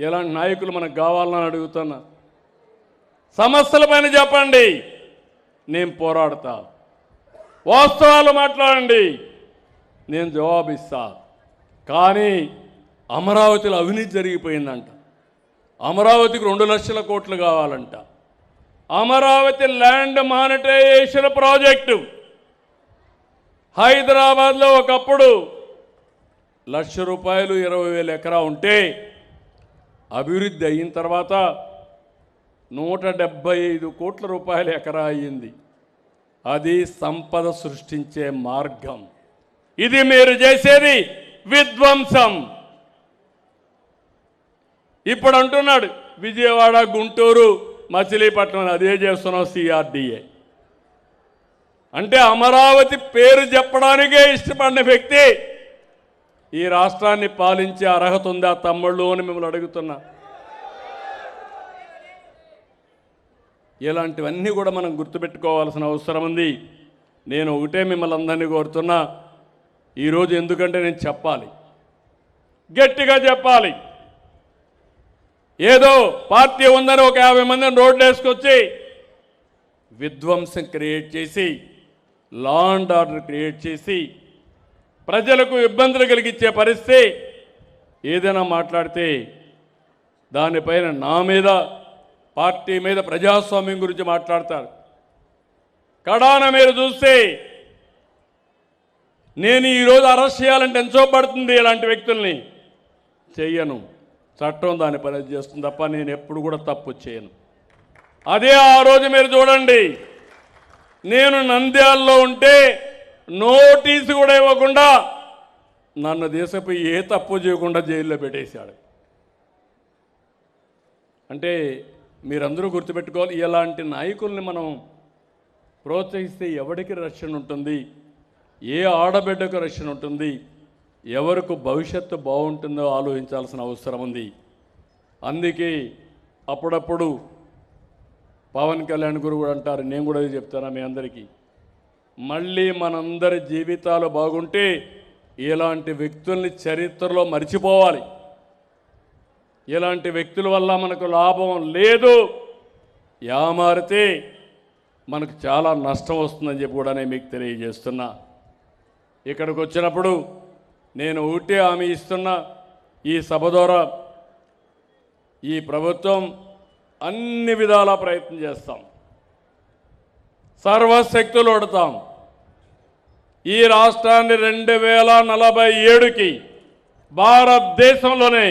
ఎలాంటి నాయకులు మనకు కావాలని అడుగుతున్నా. సమస్యలపైన చెప్పండి, నేను పోరాడతా. వాస్తవాలు మాట్లాడండి, నేను జవాబిస్తా. కానీ అమరావతిలో అవినీతి జరిగిపోయిందంట. అమరావతికి 2 లక్షల కోట్లు కావాలంట. అమరావతి ల్యాండ్ మానిటైజేషన్ ప్రాజెక్టు హైదరాబాద్లో ఒకప్పుడు ₹1,00,000 20,000 ఎకరా ఉంటే అభివృద్ధి అయిన తర్వాత 175 కోట్ల రూపాయల ఎకరా అయ్యింది. అది సంపద సృష్టించే మార్గం. ఇది మీరు చేసేది విధ్వంసం. ఇప్పుడు అంటున్నాడు విజయవాడ, గుంటూరు, మచిలీపట్నం అదే చేస్తున్నాం CRDA. అంటే అమరావతి పేరు చెప్పడానికే ఇష్టపడిన వ్యక్తి ఈ రాష్ట్రాన్ని పాలించే అర్హత ఉందా తమ్ముళ్ళు అని మిమ్మల్ని అడుగుతున్నా. ఇలాంటివన్నీ కూడా మనం గుర్తుపెట్టుకోవాల్సిన అవసరం ఉంది. నేను ఒకటే మిమ్మల్ని అందరినీ కోరుతున్నా, ఈరోజు ఎందుకంటే నేను చెప్పాలి, గట్టిగా చెప్పాలి. ఏదో పార్టీ ఉందని ఒక 50 మందిని రోడ్లు వేసుకొచ్చి విధ్వంసం క్రియేట్ చేసి, లా అండ్ ఆర్డర్ క్రియేట్ చేసి, ప్రజలకు ఇబ్బందులు కలిగించే పరిస్థితి ఏదైనా మాట్లాడితే దానిపైన నా మీద, పార్టీ మీద, ప్రజాస్వామ్యం గురించి మాట్లాడతారు. కడాన మీరు చూస్తే నేను ఈరోజు అరెస్ట్ చేయాలంటే ఎంతో పడుతుంది. ఇలాంటి వ్యక్తుల్ని చెయ్యను, చట్టం దాని పని చేస్తుంది తప్ప నేను ఎప్పుడు కూడా తప్పు చేయను. అదే ఆ రోజు మీరు చూడండి, నేను నంద్యాలలో ఉంటే నోటీసు కూడా ఇవ్వకుండా నన్ను దేశపు ఏ తప్పు చేయకుండా జైల్లో పెట్టేశాడు. అంటే మీరందరూ గుర్తుపెట్టుకోవాలి, ఇలాంటి నాయకుల్ని మనం ప్రోత్సహిస్తే ఎవరికి రక్షణ ఉంటుంది, ఏ ఆడబిడ్డకు రక్షణ ఉంటుంది, ఎవరికి భవిష్యత్తు బాగుంటుందో ఆలోచించాల్సిన అవసరం ఉంది. అందుకే అప్పుడప్పుడు పవన్ కళ్యాణ్ గురు కూడా అంటారు, నేను కూడా చెప్తాను మీ అందరికీ, మళ్ళీ మనందరి జీవితాలు బాగుంటే ఇలాంటి వ్యక్తుల్ని చరిత్రలో మర్చిపోవాలి. ఇలాంటి వ్యక్తుల వల్ల మనకు లాభం లేదు, యామారితే మనకు చాలా నష్టం వస్తుందని చెప్పి కూడా నేను మీకు తెలియజేస్తున్నా. ఇక్కడికి వచ్చినప్పుడు నేను ఒకటే హామీ ఇస్తున్నా, ఈ సభ ద్వారా ఈ ప్రభుత్వం అన్ని విధాలా ప్రయత్నం చేస్తాం, సర్వశక్తులు ఒడతాం. ఈ రాష్ట్రాన్ని 2047కి భారతదేశంలోనే